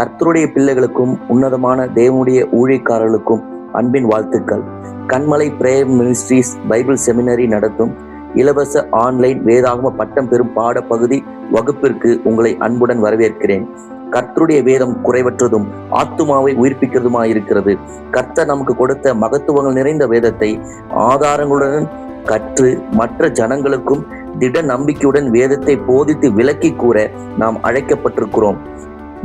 கர்த்தருடைய பிள்ளைகளுக்கும் உன்னதமான தேவனுடைய ஊழியக்காரர்களுக்கும் அன்பின் வாழ்த்துக்கள். கண்மலை பிரேயர் மினிஸ்ட்ரீஸ் பைபிள் செமினரி நடத்தும் இலவச ஆன்லைன் வேதாகம பட்டம் பெறும் பாடப்பகுதி வகுப்பிற்கு உங்களை அன்புடன் வரவேற்கிறேன். கர்த்தருடைய வேதம் குறைவற்றதும் ஆத்துமாவை உயிர்ப்பிக்கிறதுமாயிருக்கிறது. கர்த்தர் நமக்கு கொடுத்த மகத்துவங்கள் நிறைந்த வேதத்தை ஆதாரங்களுடன் கற்று மற்ற ஜனங்களுக்கும் திட நம்பிக்கையுடன் வேதத்தை போதித்து விளக்கி கூற நாம் அழைக்கப்பட்டிருக்கிறோம்.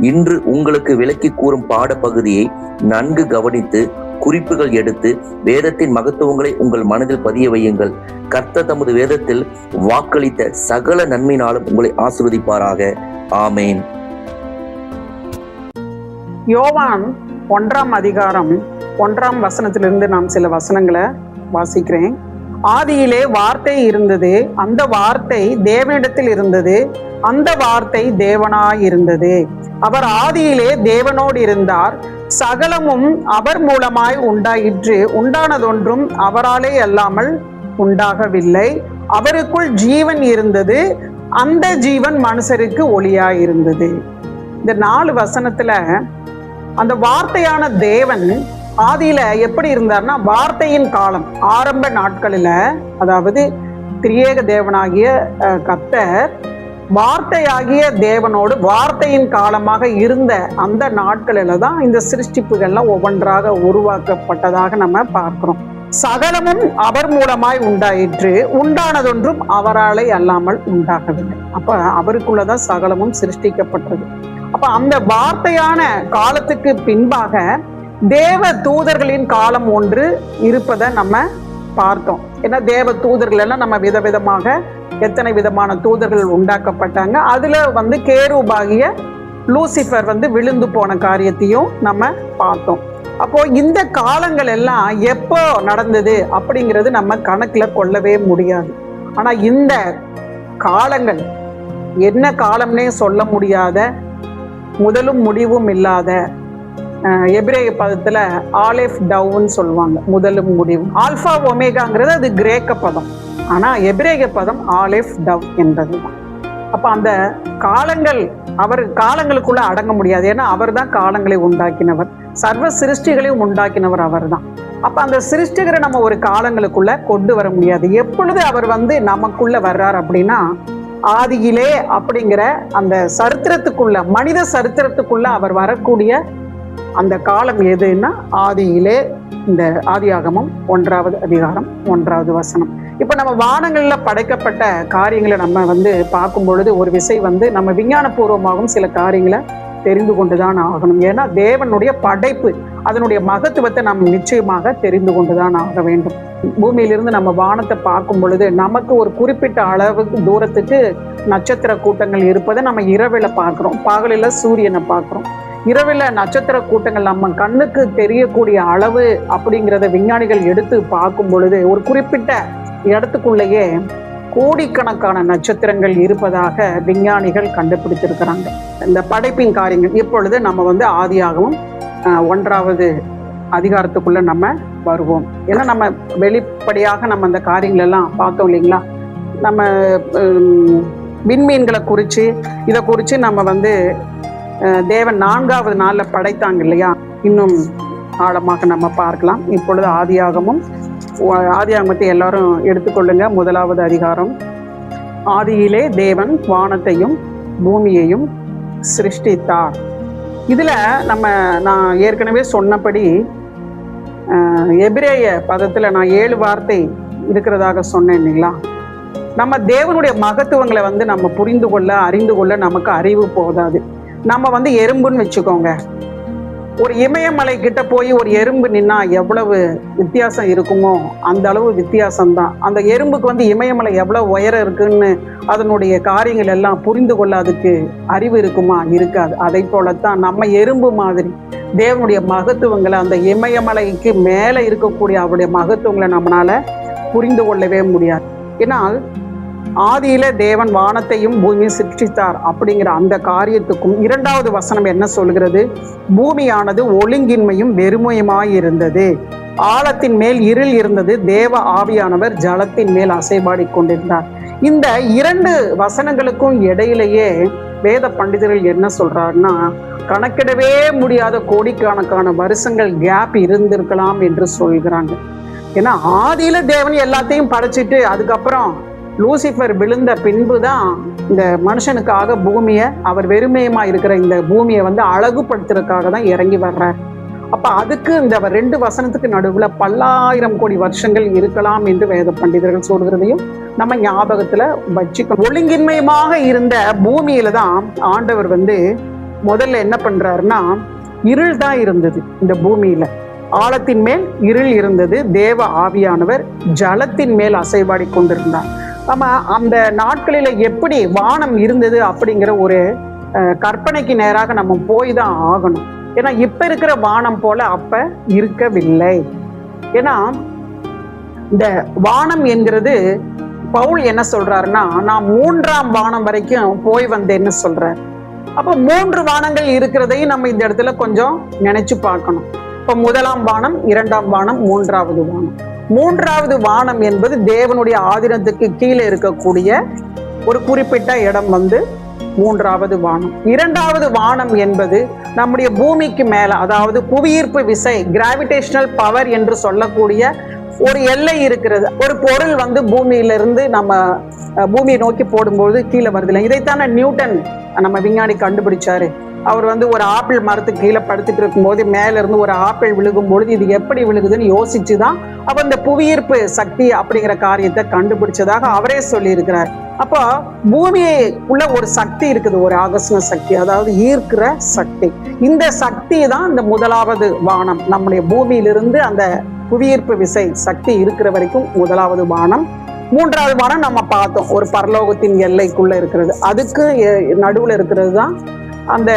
இன்று உங்களுக்கு விளக்கி கூறும் பாடப்பகுதியை நன்கு கவனித்து குறிப்புகள் எடுத்து வேதத்தின் மகத்துவங்களை உங்கள் மனதில் பதிய வையுங்கள். கர்த்தர் தமது வேதத்தில் வாக்களித்த சகல நன்மையினாலும் உங்களை ஆசீர்வதிப்பாராக. ஆமேன். யோவான் 1ஆம் அதிகாரம் 1ஆம் வசனத்திலிருந்து நாம் சில வசனங்களை வாசிக்கிறேன். ஆதியிலே வார்த்தை இருந்தது, அந்த வார்த்தை தேவனிடத்தில் இருந்தது, அந்த வார்த்தை தேவனாய் இருந்தது. அவர் ஆதியிலே தேவனோடு இருந்தார். சகலமும் அவர் மூலமாய் உண்டாயிற்று. உண்டானதொன்றும் அவராலே அல்லாமல் உண்டாகவில்லை. அவருக்குள் ஜீவன் இருந்தது, அந்த ஜீவன் மனுஷருக்கு ஒளியாய் இருந்தது. இந்த 4 வசனத்துல அந்த வார்த்தையான தேவன் ஆதியில எப்படி இருந்தார்னா, வார்த்தையின் காலம் ஆரம்ப நாட்களில, அதாவது திரியேக தேவனாகிய கர்த்தர் வார்த்தையாகிய தேவனோடு வார்த்தையின் காலமாக இருந்த அந்த நாட்களில தான் இந்த சிருஷ்டிப்புகள்லாம் ஒவ்வொன்றாக உருவாக்கப்பட்டதாக நம்ம பார்க்கிறோம். சகலமும் அவர் மூலமாய் உண்டாயிற்று. உண்டானதொன்றும் அவராலே அல்லாமல் உண்டாகவில்லை. அப்ப அவருக்குள்ளதான் சகலமும் சிருஷ்டிக்கப்பட்டது. அப்ப அந்த வார்த்தையான காலத்துக்கு பின்பாக தேவ தூதர்களின் காலம் ஒன்று இருப்பதை நம்ம பார்த்தோம். ஏன்னா தேவ தூதர்கள் எல்லாம் நம்ம விதவிதமாக எத்தனை விதமான தூதர்கள் உண்டாக்கப்பட்டாங்க. அதுல கேருபாகிய லூசிபர் விழுந்து போன காரியத்தையும் நம்ம பார்த்தோம். அப்போ இந்த காலங்கள் எல்லாம் எப்போ நடந்தது அப்படிங்கிறது நம்ம கணக்குல கொள்ளவே முடியாது. ஆனா இந்த காலங்கள் என்ன காலம்னே சொல்ல முடியாத, முதலும் முடிவும் இல்லாத, எபிரேய பதத்துல ஆலிஃப் டவுன்னு சொல்லுவாங்க, முதலும் முடிவும். ஆல்பா ஒமேகாங்கிறது அது கிரேக்க பதம், ஆனா எபிரேய பதம் ஆலிஃப் டவ் என்பதுதான். அப்ப அந்த காலங்கள் அவர் காலங்களுக்குள்ள அடங்க முடியாது. ஏன்னா அவர் தான் காலங்களை உண்டாக்கினவர், சர்வ சிருஷ்டிகளையும் உண்டாக்கினவர் அவர் தான். அப்ப அந்த சிருஷ்டிகரை நம்ம ஒரு காலங்களுக்குள்ள கொண்டு வர முடியாது. எப்பொழுது அவர் நமக்குள்ள வர்றார் அப்படின்னா, ஆதியிலே அப்படிங்கிற அந்த சரித்திரத்துக்குள்ள, மனித சரித்திரத்துக்குள்ள அவர் வரக்கூடிய அந்த காலம் எதுன்னா ஆதியிலே, இந்த ஆதியாகமம் 1ஆவது அதிகாரம் 1ஆவது வசனம். இப்ப நம்ம வானங்கள்ல படைக்கப்பட்ட காரியங்களை நம்ம பார்க்கும் பொழுது ஒரு விசை நம்ம விஞ்ஞானபூர்வமாகவும் சில காரியங்களை தெரிந்து கொண்டுதான் ஆகணும். ஏன்னா தேவனுடைய படைப்பு, அதனுடைய மகத்துவத்தை நம்ம நிச்சயமாக தெரிந்து கொண்டுதான் ஆக வேண்டும். பூமியிலிருந்து நம்ம வானத்தை பார்க்கும் பொழுது நமக்கு ஒரு குறிப்பிட்ட அளவுக்கு தூரத்துக்கு நட்சத்திர கூட்டங்கள் இருப்பதை நம்ம இரவில பார்க்கிறோம், பகலில சூரியனை பார்க்கிறோம். இரவில நட்சத்திர கூட்டங்கள் நம்ம கண்ணுக்கு தெரியக்கூடிய அளவு அப்படிங்கிறத விஞ்ஞானிகள் எடுத்து பார்க்கும் பொழுது ஒரு குறிப்பிட்ட இடத்துக்குள்ளேயே கோடிக்கணக்கான நட்சத்திரங்கள் இருப்பதாக விஞ்ஞானிகள் கண்டுபிடித்திருக்கிறாங்க. இந்த படைப்பின் காரியங்கள் இப்பொழுது நம்ம ஆதியாகவும் 1ஆவது அதிகாரத்துக்குள்ள நம்ம வருவோம். ஏன்னா நம்ம வெளிப்படையாக நம்ம அந்த காரியங்கள் எல்லாம் பார்த்தோம் இல்லைங்களா. நம்ம விண்மீன்களை குறித்து இதை குறித்து நம்ம தேவன் 4ஆவது நாள்ல படைத்தாங்க இல்லையா, இன்னும் ஆழமாக நம்ம பார்க்கலாம். இப்பொழுது ஆதியாகமத்தை எல்லாரும் எடுத்துக்கொள்ளுங்க. 1ஆவது அதிகாரம். ஆதியிலே தேவன் வானத்தையும் பூமியையும் சிருஷ்டித்தார். இதுல நான் ஏற்கனவே சொன்னபடி எபிரேய பதத்துல நான் 7 வார்த்தை இருக்கிறதாக சொன்னேன் இல்லைங்களா. நம்ம தேவனுடைய மகத்துவங்களை நம்ம புரிந்து கொள்ள, அறிந்து கொள்ள நமக்கு அறிவு போதாது. நம்ம எறும்புன்னு வச்சுக்கோங்க, ஒரு இமயமலை கிட்ட போய் ஒரு எறும்பு நின்னா எவ்வளவு வித்தியாசம் இருக்குமோ அந்த அளவு வித்தியாசம்தான். அந்த எறும்புக்கு இமயமலை எவ்வளவு உயரம் இருக்குன்னு அதனுடைய காரியங்கள் எல்லாம் புரிந்து கொள்ள அதுக்கு அறிவு இருக்குமா? இருக்காது. அதை போலத்தான் நம்ம எறும்பு மாதிரி தேவனுடைய மகத்துவங்களை, அந்த இமயமலைக்கு மேலே இருக்கக்கூடிய அவருடைய மகத்துவங்களை நம்மளால புரிந்து கொள்ளவே முடியாது. ஏன்னால் ஆதியில தேவன் வானத்தையும் பூமியும் சிருஷ்டித்தார் அப்படிங்கிற அந்த காரியத்துக்கும் 2ஆவது வசனம் என்ன சொல்கிறது? பூமியானது ஒழுங்கின்மையும் வெறுமையுமாய் இருந்தது, ஆழத்தின் மேல் இருள் இருந்தது, தேவ ஆவியானவர் ஜலத்தின் மேல் அசைபாடி கொண்டிருந்தார். இந்த 2 வசனங்களுக்கும் இடையிலேயே வேத பண்டிதர்கள் என்ன சொல்றாருன்னா, கணக்கிடவே முடியாத கோடிக்கணக்கான வருஷங்கள் கேப் இருந்திருக்கலாம் என்று சொல்கிறாங்க. ஏன்னா ஆதியில தேவன் எல்லாத்தையும் படைச்சிட்டு அதுக்கப்புறம் லூசிஃபர் விழுந்த பின்புதான் இந்த மனுஷனுக்காக பூமியை, அவர் வெறுமையமா இருக்கிற இந்த பூமியை அழகுபடுத்துறதுக்காக தான் இறங்கி வர்றார். அப்ப அதுக்கு இந்த 2 வசனத்துக்கு நடுவுல பல்லாயிரம் கோடி வருஷங்கள் இருக்கலாம் என்று வேத பண்டிதர்கள் சொல்கிறதையும் நம்ம ஞாபகத்துல வச்சுக்கணும். ஒழுங்கின்மையமாக இருந்த பூமியில தான் ஆண்டவர் முதல்ல என்ன பண்றாருன்னா, இருள் தான் இருந்தது இந்த பூமியில. ஆழத்தின் மேல் இருள் இருந்தது. தேவ ஆவியானவர் ஜலத்தின் மேல் அசைவாடி கொண்டிருந்தார். நம்ம அந்த நாட்களில எப்படி வானம் இருந்தது அப்படிங்கிற ஒரு கற்பனைக்கு நேராக நம்ம போய் தான் ஆகணும். ஏன்னா இப்ப இருக்கிற வானம் போல அப்ப இருக்கவில்லை. ஏன்னா இந்த வானம் என்கிறது பவுல் என்ன சொல்றாருன்னா, நான் 3ஆம் வானம் வரைக்கும் போய் வந்தேன்னு சொல்றாரு. அப்ப 3 வானங்கள் இருக்கிறதையும் நம்ம இந்த இடத்துல கொஞ்சம் நினைச்சு பார்க்கணும். இப்ப 1ஆம் வானம், 2ஆம் வானம், 3ஆவது வானம். 3ஆவது வானம் என்பது தேவனுடைய ஆதீனத்துக்கு கீழே இருக்கக்கூடிய ஒரு குறிப்பிட்ட இடம் 3ஆவது வானம். 2ஆவது வானம் என்பது நம்முடைய பூமிக்கு மேல, அதாவது புவியீர்ப்பு விசை, கிராவிடேஷனல் பவர் என்று சொல்லக்கூடிய ஒரு எல்லை இருக்கிறது. ஒரு பொருள் பூமியிலிருந்து நம்ம பூமியை நோக்கி போடும்போது கீழே வருதில்லை. இதைத்தானே நியூட்டன் நம்ம விஞ்ஞானி கண்டுபிடிச்சாரு. அவர் ஒரு ஆப்பிள் மரத்துக்கு கீழே படுத்துட்டு இருக்கும் போது மேல இருந்து ஒரு ஆப்பிள் விழுகும் பொழுது இது எப்படி விழுகுதுன்னு யோசிச்சுதான் அப்ப இந்த புவியீர்ப்பு சக்தி அப்படிங்கிற காரியத்தை கண்டுபிடிச்சதாக அவரே சொல்லி இருக்கிறார். அப்போ பூமியுக்குள்ள ஒரு சக்தி இருக்குது, ஒரு ஆகர்ஷண சக்தி, அதாவது ஈர்க்கிற சக்தி. இந்த சக்தி தான் இந்த 1ஆவது வானம். நம்முடைய பூமியிலிருந்து அந்த புவியீர்ப்பு விசை சக்தி இருக்கிற வரைக்கும் 1ஆவது வானம். 3ஆவது வானம் நம்ம பார்த்தோம், ஒரு பரலோகத்தின் எல்லைக்குள்ள இருக்கிறது. அதுக்கு நடுவுல இருக்கிறது தான் அந்த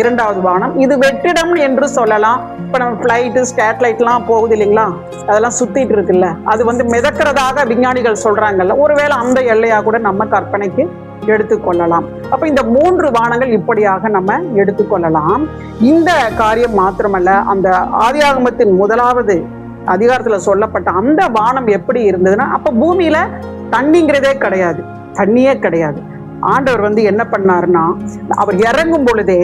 2ஆவது வானம். இது வெற்றிடம் என்று சொல்லலாம். இப்ப நம்ம பிளைட்டு, ஸ்டேட்லைட்லாம் போகுது இல்லைங்களா, அதெல்லாம் சுத்திட்டு இருக்குல்ல, அது மிதக்கிறதாக விஞ்ஞானிகள் சொல்றாங்கல்ல, ஒருவேளை அந்த எல்லையா கூட நம்ம கற்பனைக்கு எடுத்துக்கொள்ளலாம். அப்ப இந்த 3 வானங்கள் இப்படியாக நம்ம எடுத்துக்கொள்ளலாம். இந்த காரியம் மாத்திரமல்ல, அந்த ஆதியாகமத்தின் 1ஆவது அதிகாரத்துல சொல்லப்பட்ட அந்த வானம் எப்படி இருந்ததுன்னா, அப்ப பூமியில தண்ணிங்கிறதே கிடையாது, தண்ணியே கிடையாது. ஆண்டவர் என்ன பண்ணாருன்னா, அவர் இறங்கும் பொழுதே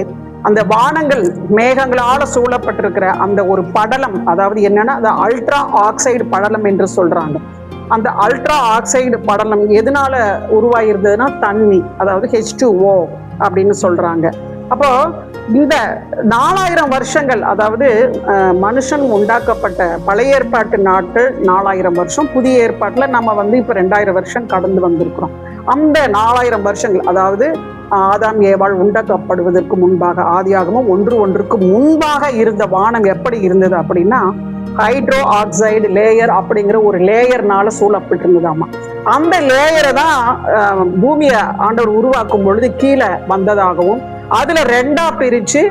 அந்த வானங்கள் மேகங்களால சூழப்பட்டிருக்கிற அந்த ஒரு படலம், அதாவது என்னன்னா அந்த அல்ட்ரா ஆக்சைடு படலம் என்று சொல்றாங்க. அந்த அல்ட்ரா ஆக்சைடு படலம் எதனால உருவாயிருந்ததுன்னா தண்ணி, அதாவது H2O அப்படின்னு சொல்றாங்க. அப்போ இந்த 4000 வருஷங்கள், அதாவது மனுஷன் உண்டாக்கப்பட்ட பழைய ஏற்பாட்டு நாட்கள் 4000 வருஷம், புதிய ஏற்பாட்டுல நம்ம இப்ப 2000 வருஷம் கடந்து வந்திருக்கிறோம். அந்த 4000 வருஷங்கள், அதாவது ஆதாம் ஏவாள் உண்டாக்கப்படுவதற்கு முன்பாக, ஆதியாகமம் 1:1 முன்பாக இருந்த வானம் எப்படி இருந்தது அப்படின்னா, ஹைட்ரோ ஆக்சைடு லேயர் அப்படிங்கிற ஒரு லேயர்னால சூழப்பட்டு இருந்ததாமா. அந்த லேயரை தான் பூமியை ஆண்டவர் உருவாக்கும் பொழுது கீழே வந்ததாகவும், அதுல 2ஆ பிரிச்சு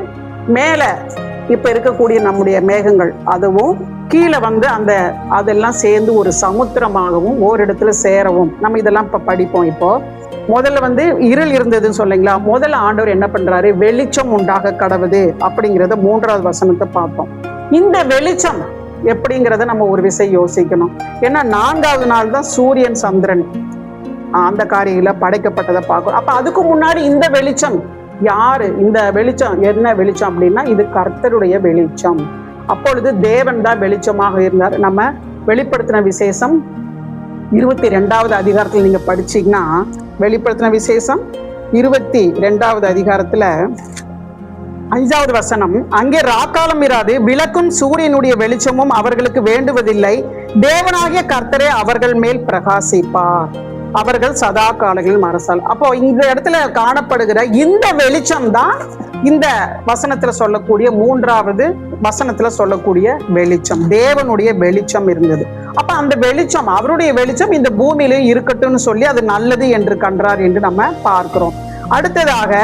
மேல இப்ப இருக்கக்கூடிய நம்முடைய மேகங்கள் அதுவும் கீழே அந்த அதெல்லாம் சேர்ந்து ஒரு சமுத்திரமாகவும் ஓரிடத்துல சேரவும் நம்ம இதெல்லாம் இப்ப படிப்போம். இப்போ முதல்ல இருள் இருந்ததுன்னு சொல்லிங்களா, முதல்ல ஆண்டவர் என்ன பண்றாரு, வெளிச்சம் உண்டாக கடவுது அப்படிங்கிறத 3ஆவது வசனத்தை பார்த்தோம். இந்த வெளிச்சம் எப்படிங்கிறத நம்ம ஒரு விஷயம் யோசிக்கணும். ஏன்னா 4ஆவது நாள் தான் சூரியன் சந்திரன் அந்த காரியில படைக்கப்பட்டதை பார்க்கணும். அப்ப அதுக்கு முன்னாடி இந்த வெளிச்சம் யாரு, இந்த வெளிச்சம் என்ன வெளிச்சம் அப்படின்னா, இது கர்த்தருடைய வெளிச்சம். அப்பொழுது தேவன் தான் வெளிச்சமாக இருந்தார். நம்ம வெளிப்படுத்தின விசேஷம் 22ஆவது அதிகாரத்துல நீங்க படிச்சீங்கன்னா, வெளிப்படுத்தின விசேஷம் 22ஆவது அதிகாரத்துல 5ஆவது வசனம், அங்கே ராக்காலம் இராது, விளக்கும் சூரியனுடைய வெளிச்சமும் அவர்களுக்கு வேண்டுவதில்லை, தேவனாகிய கர்த்தரே அவர்கள் மேல் பிரகாசிப்பார், அவர்கள் சதா காலங்களில் மரசால். அப்போ இந்த இடத்துல காணப்படுகிற இந்த வெளிச்சம் தான் இந்த வசனத்துல சொல்லக்கூடிய 3ஆவது வசனத்துல சொல்லக்கூடிய வெளிச்சம், தேவனுடைய வெளிச்சம் இருந்தது. அப்ப அந்த வெளிச்சம், அவருடைய வெளிச்சம் இந்த பூமியிலும் இருக்கட்டும்னு சொல்லி அது நல்லது என்று கண்டார் என்று நம்ம பார்க்கிறோம். அடுத்ததாக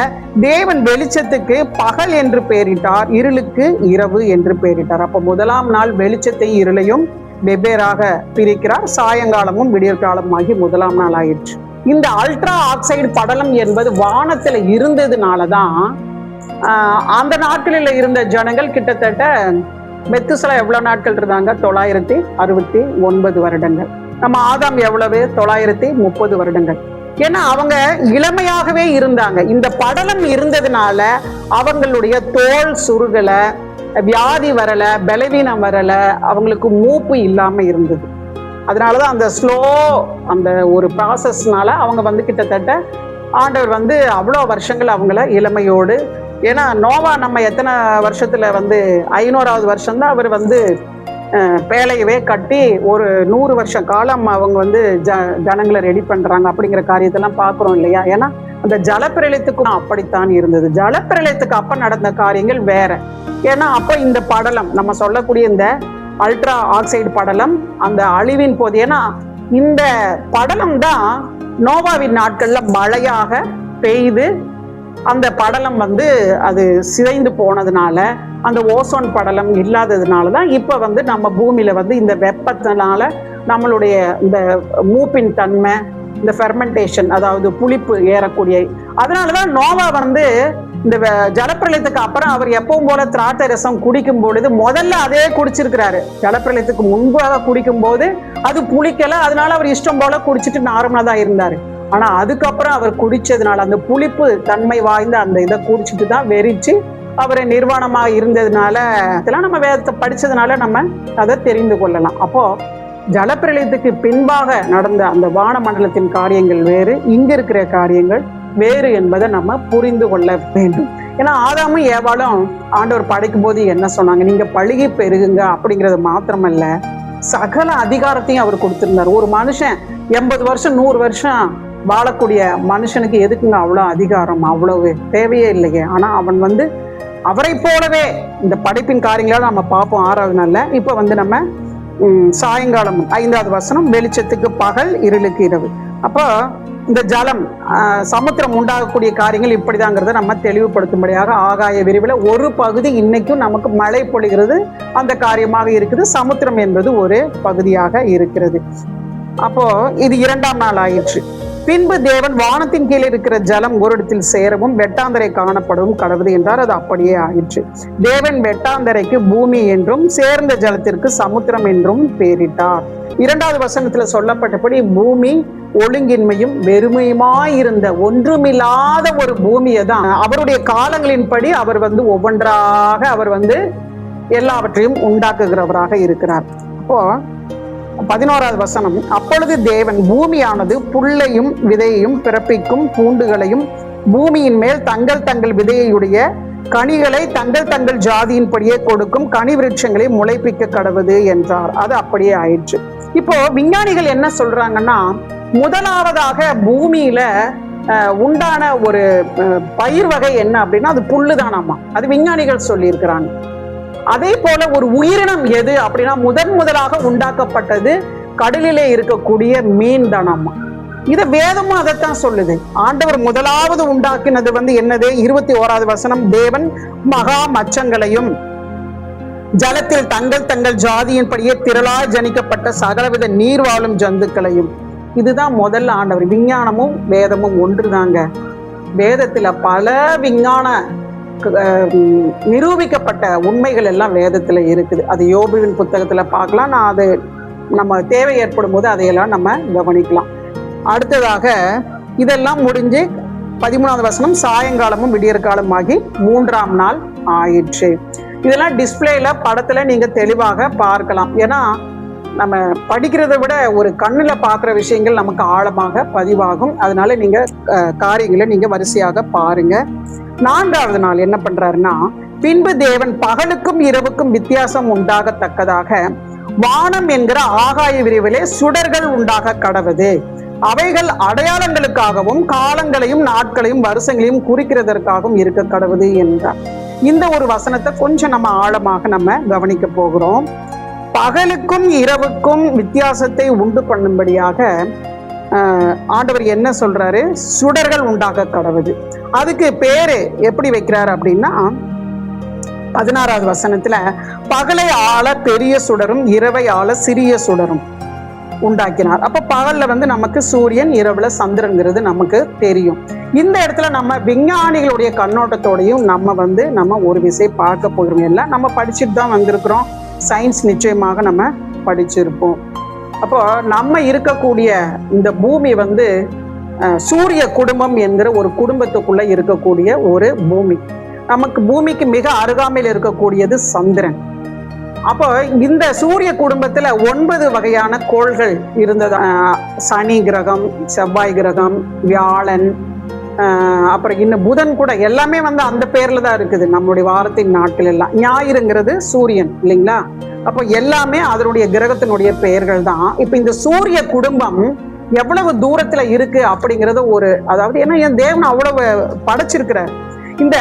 தேவன் வெளிச்சத்துக்கு பகல் என்று பெயரிட்டார், இருளுக்கு இரவு என்று பெயரிட்டார். அப்ப 1ஆம் நாள் வெளிச்சத்தை இருளையும் வெவ்வேறாக பிரிக்கிறார். சாயங்காலமும் விடியற்காலமும் ஆகி 1ஆம் நாள் ஆயிடுச்சு. இந்த அல்ட்ரா ஆக்சைடு படலம் என்பது வானத்துல இருந்ததுனாலதான் அந்த நாட்களில் இருந்த ஜனங்கள் கிட்டத்தட்ட மெத்துசலா எவ்வளவு நாட்கள் இருந்தாங்க, 969 வருடங்கள். நம்ம ஆதாம் எவ்வளவு, 930 வருடங்கள். ஏன்னா அவங்க இளமையாகவே இருந்தாங்க. இந்த படலம் இருந்ததுனால அவங்களுடைய தோல் சுருகல, வியாதி வரல, பலவீனம் வரல, அவங்களுக்கு மூப்பு இல்லாம இருந்தது. அதனாலதான் அந்த அந்த ஒரு ப்ராசஸ்னால அவங்க வந்து கிட்டத்தட்ட ஆண்டவர் வந்து அவ்வளோ வருஷங்கள் அவங்கள இளமையோடு, ஏன்னா நோவா நம்ம எத்தனை வருஷத்துல வந்து 500வது வருஷம்தான் அவர் வந்து பேழையவே கட்டி ஒரு 100 வருஷ காலம் அவங்க வந்து ஜனங்களை ரெடி பண்றாங்க அப்படிங்கிற காரியத்தெல்லாம் பார்க்குறோம் இல்லையா. ஏன்னா அந்த ஜலப்பிரளயத்துக்கும் அப்படித்தான் இருந்தது. ஜலப்பிரளயத்துக்கு அப்ப நடந்த காரியங்கள் வேற. ஏன்னா அப்ப இந்த படலம் நம்ம சொல்லக்கூடிய இந்த அல்ட்ரா ஆக்சைடு படலம் அந்த அழிவின் போது, ஏன்னா இந்த படலம் தான் நோவாவின் நாட்கள்ல மழையாக பெய்து அந்த படலம் வந்து அது சிதைந்து போனதுனால, அந்த ஓசோன் படலம் இல்லாததுனால தான் இப்ப வந்து நம்ம பூமியில வந்து இந்த வெப்பத்தினால நம்மளுடைய இந்த மூப்பின் தன்மை, இந்த ஃபெர்மெண்டேஷன், அதாவது புளிப்பு ஏறக்கூடிய, அதனாலதான் நோவா வந்து இந்த ஜலப்பிரளயத்துக்கு அப்புறம் அவர் எப்பவும் போல திராட்சை ரசம் குடிக்கும் பொழுது முதல்ல அதே குடிச்சிருக்கிறாரு. ஜலப்பிரளயத்துக்கு முன்பாக குடிக்கும் போது அது புளிக்கல, அதனால அவர் இஷ்டம் போல குடிச்சிட்டு நார்மலா தான் இருந்தாரு. ஆனா அதுக்கப்புறம் அவர் குடிச்சதுனால அந்த புளிப்பு தன்மை வாய்ந்த அந்த இதை குடிச்சிட்டு தான் வெறிச்சு அவரை நிர்வாணமா இருந்ததுனால, இதெல்லாம் நம்ம வேதத்தை படிச்சதுனால நம்ம அதை தெரிந்து கொள்ளலாம். அப்போ ஜலப்பிரளயத்துக்கு பின்பாக நடந்த அந்த வானமண்டலத்தின் காரியங்கள் வேறு, இங்க இருக்கிற காரியங்கள் வேறு என்பதை நம்ம புரிந்து கொள்ள வேண்டும். ஏன்னா ஆதாமும் ஏவாளும் ஆண்டவர் படைக்கும் போது என்ன சொன்னாங்க, நீங்க பழுகி பெருகுங்க அப்படிங்கிறது மாத்திரமல்ல, சகல அதிகாரத்தையும் அவர் கொடுத்திருந்தார். ஒரு மனுஷன் 80 வருஷம் 100 வருஷம் வாழக்கூடிய மனுஷனுக்கு எதுக்குங்க அவ்வளோ அதிகாரம்? அவ்வளவு தேவையே இல்லையே. ஆனா அவன் வந்து அவரை போலவே இந்த படைப்பின் காரியங்களால நம்ம பார்ப்போம் 6வது நாள்ல. இப்ப வந்து நம்ம சாயங்காலம் 5வது வசனம், வெளிச்சத்துக்கு பகல், இருளுக்கு இரவு. அப்போ இந்த ஜலம் சமுத்திரம் உண்டாகக்கூடிய காரியங்கள் இப்படிதாங்கிறத நம்ம தெளிவுபடுத்தும்படியாக ஆகாய விரிவுல ஒரு பகுதி இன்னைக்கும் நமக்கு மழை பொழிகிறது அந்த காரியமாக இருக்குது. சமுத்திரம் என்பது ஒரு பகுதியாக இருக்கிறது. அப்போ இது 2ஆம் நாள் ஆயிற்று. பின்பு தேவன் வானத்தின் கீழே இருக்கிற ஜலம் ஒரு இடத்தில் சேரவும் வெட்டாந்தரை காணப்படவும் கடவுது என்றார். அது அப்படியே ஆயிற்று. தேவன் வெட்டாந்தரைக்கு பூமி என்றும் சேர்ந்த ஜலத்திற்கு சமுத்திரம் என்றும் பெயரிட்டார். 2வது வசனத்துல சொல்லப்பட்டபடி பூமி ஒழுங்கின்மையும் வெறுமையுமாயிருந்த ஒன்றுமில்லாத ஒரு பூமியை தான் அவருடைய காலங்களின்படி அவர் வந்து ஒவ்வொன்றாக அவர் வந்து எல்லாவற்றையும் உண்டாக்குகிறவராக இருக்கிறார். அப்போ 11வது வசனம், அப்பொழுது தேவன் பூமியானது புல்லையும் விதையையும் பிறப்பிக்கும் பூண்டுகளையும் பூமியின் மேல் தங்கள் தங்கள் விதையுடைய கனிகளை தங்கள் தங்கள் ஜாதியின்படியே கொடுக்கும் கனி விருட்சங்களை முளைப்பிக்க கடவுது என்றார். அது அப்படியே ஆயிற்று. இப்போ விஞ்ஞானிகள் என்ன சொல்றாங்கன்னா, முதலாவதாக பூமியில உண்டான ஒரு பயிர் வகை என்ன அப்படின்னா அது புல்லுதானாமா. அது விஞ்ஞானிகள் சொல்லி இருக்கிறாங்க. அதே போல ஒரு உயிரினம் எது அப்படின்னா முதலாக உண்டாக்கப்பட்டது கடலிலே இருக்கக்கூடிய மீன் தானாமா. இத வேதமும் அதைத்தான் சொல்லுது. ஆண்டவர் முதலாவது உண்டாக்கினது வந்து என்னது? 21வது வசனம், தேவன் மகா மச்சங்களையும் ஜலத்தில் தங்கள் தங்கள் ஜாதியின்படியே திரளாய் ஜனிக்கப்பட்ட சகலவித நீர் வாழும் ஜந்துக்களையும். இதுதான் முதல்ல ஆண்டவர். விஞ்ஞானமும் வேதமும் ஒன்றுதாங்க. வேதத்துல பல விஞ்ஞான நிரூபிக்கப்பட்ட உண்மைகள் எல்லாம் வேதத்துல இருக்குது. அது யோபுவின் புத்தகத்துல பார்க்கலாம். நான் அது நம்ம தேவை ஏற்படும் போது அதையெல்லாம் நம்ம கவனிக்கலாம். அடுத்ததாக இதெல்லாம் முடிஞ்சு 13வது வசனம், சாயங்காலமும் விடியற்காலம் ஆகி 3ஆம் நாள் ஆயிற்று. இதெல்லாம் டிஸ்பிளேல படத்துல நீங்க தெளிவாக பார்க்கலாம். ஏன்னா நம்ம படிக்கிறதை விட ஒரு கண்ணுல பார்க்குற விஷயங்கள் நமக்கு ஆழமாக பதிவாகும். அதனால நீங்க காரியங்களை நீங்க வரிசையாக பாருங்க. 4வது நாள் என்ன பண்றாருன்னா, பின்பு தேவன் பகலுக்கும் இரவுக்கும் வித்தியாசம் உண்டாகத்தக்கதாக வானம் என்கிற ஆகாய விரிவிலே சுடர்கள் உண்டாக கடவுது. அவைகள் அடையாளங்களுக்காகவும் காலங்களையும் நாட்களையும் வருஷங்களையும் குறிக்கிறதற்காகவும் இருக்க கடவுது என்றார். இந்த ஒரு வசனத்தை கொஞ்சம் நம்ம ஆழமாக நம்ம கவனிக்க போகிறோம். பகலுக்கும் இரவுக்கும் வித்தியாசத்தை உண்டு பண்ணும்படியாக ஆண்டவர் என்ன சொல்றாரு? சுடர்கள் உண்டாக கடவுது. அதுக்கு பேரு எப்படி வைக்கிறாரு அப்படின்னா 16வது வசனத்துல, பகலை ஆள பெரிய சுடரும் இரவை ஆள சிறிய சுடரும் உண்டாக்கினார். அப்ப பகல்ல வந்து நமக்கு சூரியன், இரவுல சந்திரன்கிறது நமக்கு தெரியும். இந்த இடத்துல நம்ம விஞ்ஞானிகளுடைய கண்ணோட்டத்தோடையும் நம்ம ஒரு விஷயம் பார்க்க போகிறோம். எல்லாம் நம்ம படிச்சுட்டு தான் வந்திருக்கிறோம். சயின்ஸ் நிச்சயமாக நம்ம படிச்சிருப்போம். அப்போ நம்ம இருக்கக்கூடிய இந்த பூமி வந்து சூரிய குடும்பம் என்கிற ஒரு குடும்பத்துக்குள்ள இருக்கக்கூடிய ஒரு பூமி. நமக்கு பூமிக்கு மிக அருகாமையில் இருக்கக்கூடியது சந்திரன். அப்போ இந்த சூரிய குடும்பத்துல 9 வகையான கோள்கள் இருந்தது. சனி கிரகம், செவ்வாய் கிரகம், வியாழன், அப்புறம் இன்னும் புதன் கூட, எல்லாமே அந்த பேர்ல தான் இருக்குது நம்மளுடைய வாரத்தின் நாட்கள் எல்லாம். ஞாயிறுங்கிறது சூரியன் இல்லைங்களா? அப்போ எல்லாமே அதனுடைய கிரகத்தினுடைய பெயர்கள் தான். இப்ப இந்த சூரிய குடும்பம் எவ்வளவு தூரத்துல இருக்கு அப்படிங்கறது அதாவது ஏன்னா என் தேவன் அவ்வளவு படைச்சிருக்கிறார். இந்த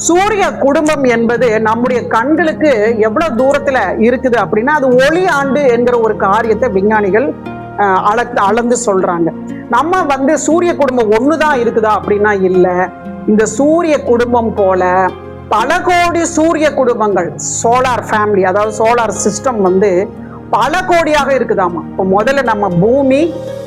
சூரிய குடும்பம் என்பது நம்முடைய கண்களுக்கு எவ்வளவு தூரத்துல இருக்குது அப்படின்னா, அது ஒளி ஆண்டு என்கிற ஒரு காரியத்தை விஞ்ஞானிகள் அளந்து சொல்றாங்க. நம்ம சூரிய குடும்பம் ஒண்ணுதான் இருக்குதா அப்படின்னா இல்ல. இந்த சூரிய குடும்பம் போல பல கோடி சூரிய குடும்பங்கள், சோலார் ஃபேமிலி, அதாவது சோலார் சிஸ்டம் பல கோடியாக இருக்குதாமா. இப்போ முதல்ல நம்ம பூமி,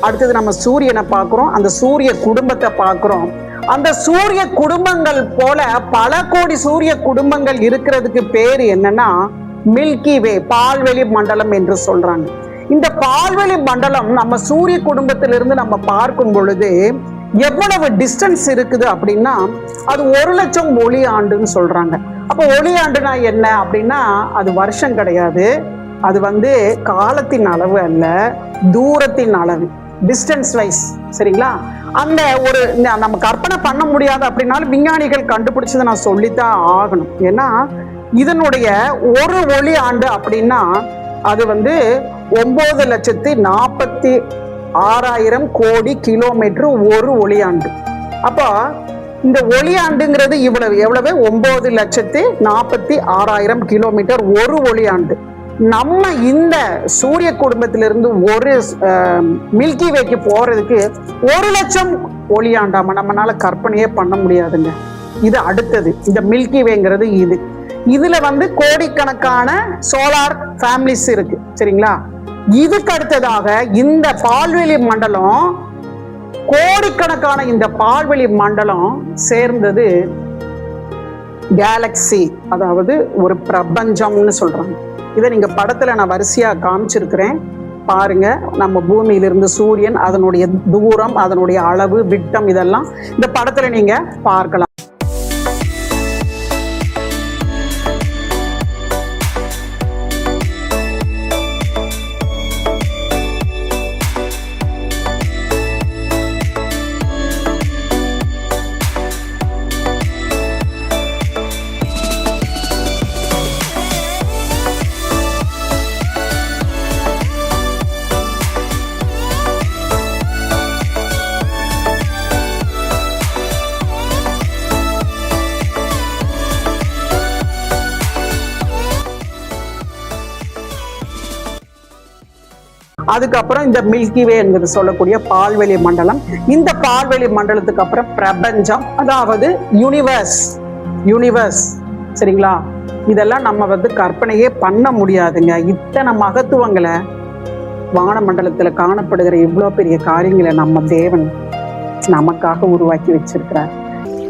அடுத்தது நம்ம சூரியனை பார்க்கிறோம், அந்த சூரிய குடும்பத்தை பார்க்கிறோம். அந்த சூரிய குடும்பங்கள் போல பல கோடி சூரிய குடும்பங்கள் இருக்கிறதுக்கு பேரு என்னன்னா மில்கி வே, பால்வெளி மண்டலம் என்று சொல்றாங்க. இந்த பால்வெளி மண்டலம் நம்ம சூரிய குடும்பத்திலிருந்து நம்ம பார்க்கும் பொழுது எவ்வளவு டிஸ்டன்ஸ் இருக்குது அப்படின்னா அது 1,00,000 ஒளி ஆண்டுன்னு சொல்றாங்க. அப்போ ஒளி ஆண்டுனா என்ன அப்படின்னா அது வருஷம் கிடையாது, அது காலத்தின் அளவு அல்ல, தூரத்தின் அளவு, டிஸ்டன்ஸ் வைஸ். சரிங்களா? அந்த நம்ம கற்பனை பண்ண முடியாது அப்படின்னாலும் விஞ்ஞானிகள் கண்டுபிடிச்சதை நான் சொல்லித்தான் ஆகணும். ஏன்னா இதனுடைய ஒரு ஒளி ஆண்டு அப்படின்னா அது 9,46,000 கோடி கிலோமீட்டர் ஒரு ஒளியாண்டு. அப்போ இந்த ஒளியாண்டுங்கிறது எவ்வளவு? 9,46,000 கிலோமீட்டர் ஒரு ஒளியாண்டு. நம்ம இந்த சூரிய குடும்பத்திலிருந்து ஒரு மில்கி வேக்கு போறதுக்கு 1,00,000 ஒளியாண்டாம நம்மளால கற்பனையே பண்ண முடியாதுங்க. இது அடுத்தது. இந்த மில்கி வேங்கிறது இதுல கோடிக்கணக்கான சோலார் ஃபேமிலிஸ் இருக்கு. சரிங்களா? இதுக்கு அடுத்ததாக இந்த பால்வெளி மண்டலம், கோடிக்கணக்கான இந்த பால்வெளி மண்டலம் சேர்ந்தது கேலக்சி, அதாவது ஒரு பிரபஞ்சம்னு சொல்றாங்க. இதை நீங்க படத்துல நான் வரிசையா காமிச்சிருக்கிறேன் பாருங்க. நம்ம பூமியிலிருந்து சூரியன், அதனுடைய தூரம், அதனுடைய அளவு, விட்டம், இதெல்லாம் இந்த படத்துல நீங்க பார்க்கலாம். அதுக்கப்புறம் இந்த மில்கி வே என்பது சொல்லக்கூடிய பால்வெளி மண்டலம். இந்த பால்வெளி மண்டலத்துக்கு அப்புறம் பிரபஞ்சம், அதாவது யூனிவர்ஸ். சரிங்களா? இதெல்லாம் நம்ம கற்பனையே பண்ண முடியாதுங்க. இத்தனை மகத்துவங்களை வானமண்டலத்துல காணப்படுகிற இவ்வளவு பெரிய காரியங்களை நம்ம தேவன் நமக்காக உருவாக்கி வச்சிருக்கிறார்.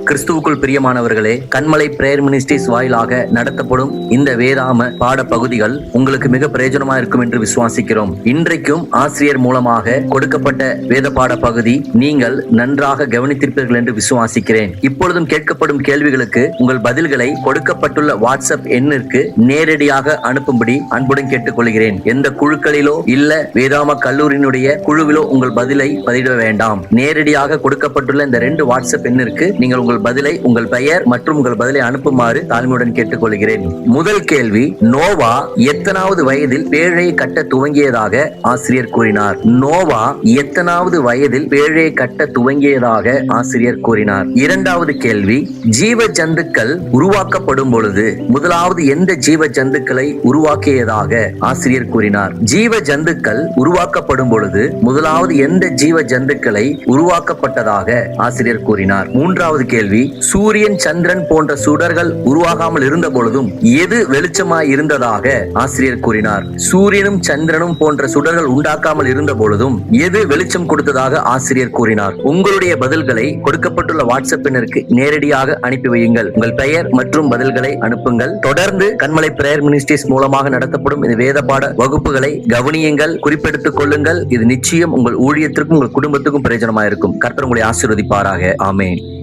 கிறிஸ்துவுக்குள் பிரியமானவர்களே, கண்மலை பிரேயர் மினிஸ்ட்ரிஸ் வாயிலாக நடத்தப்படும் இந்த வேதாம பாட பகுதிகள் உங்களுக்கு மிக பிரயோஜனமா இருக்கும் என்று விசுவாசிக்கிறோம். இன்றைக்கும் ஆசிரியர் மூலமாக கொடுக்கப்பட்ட வேத பாட பகுதி நீங்கள் நன்றாக கவனித்திருப்பீர்கள் என்று விசுவாசிக்கிறேன். இப்பொழுதும் கேட்கப்படும் கேள்விகளுக்கு உங்கள் பதில்களை கொடுக்கப்பட்டுள்ள வாட்ஸ்அப் எண்ணிற்கு நேரடியாக அனுப்பும்படி அன்புடன் கேட்டுக்கொள்கிறேன். எந்த குழுக்களிலோ இல்ல வேதாம கல்லூரியினுடைய குழுவிலோ உங்கள் பதிலை பதிவிட வேண்டாம். நேரடியாக கொடுக்கப்பட்டுள்ள இந்த 2 வாட்ஸ்அப் எண்ணிற்கு நீங்கள் உங்கள் பதிலை, உங்கள் பெயர் மற்றும் உங்கள் பதிலை அனுப்புமாறு தாழ்மையுடன் கேட்டுக்கொள்கிறேன். முதல் கேள்வி, நோவா எத்தனாவது வயதில் பேழையை கட்ட துவங்கியதாக ஆசிரியர் கூறினார்? நோவா எத்தனாவது வயதில் பேழையை கட்ட துவங்கியதாக ஆசிரியர் கூறினார்? இரண்டாவது கேள்வி, ஜீவ ஜந்துக்கள் உருவாக்கப்படும் பொழுது முதலாவது எந்த ஜீவ ஜந்துக்களை உருவாக்கியதாக ஆசிரியர் கூறினார்? ஜீவ ஜந்துக்கள் உருவாக்கப்படும் பொழுது முதலாவது எந்த ஜீவ ஜந்துக்களை உருவாக்கப்பட்டதாக ஆசிரியர் கூறினார்? மூன்றாவது கேள்வி, கேள்வி, சூரியன் சந்திரன் போன்ற சுடர்கள் உருவாகாமல் இருந்த பொழுதும் எது வெளிச்சமாய் இருந்ததாக ஆசிரியர் கூறினார்? சூரியனும் சந்திரனும் போன்ற சுடர்கள் உண்டாக்காமல் இருந்த பொழுதும் எது வெளிச்சம் கொடுத்ததாக ஆசிரியர் கூறினார்? உங்களுடைய பதில்களை கொடுக்கப்பட்டுள்ள வாட்ஸ்அப் எண்ணிற்கு நேரடியாக அனுப்பி வையுங்கள். உங்கள் பெயர் மற்றும் பதில்களை அனுப்புங்கள். தொடர்ந்து கண்மலை பிரேயர் மினிஸ்ட்ரிஸ் மூலமாக நடத்தப்படும் இந்த வேத பாட வகுப்புகளை கவனியுங்கள், குறிப்பெடுத்துக் கொள்ளுங்கள். இது நிச்சயம் உங்கள் ஊழியத்திற்கும் உங்கள் குடும்பத்துக்கும் பிரயோஜனமாக இருக்கும். கர்த்தர் உங்களை ஆசீர்வதிப்பாராக. ஆமென்.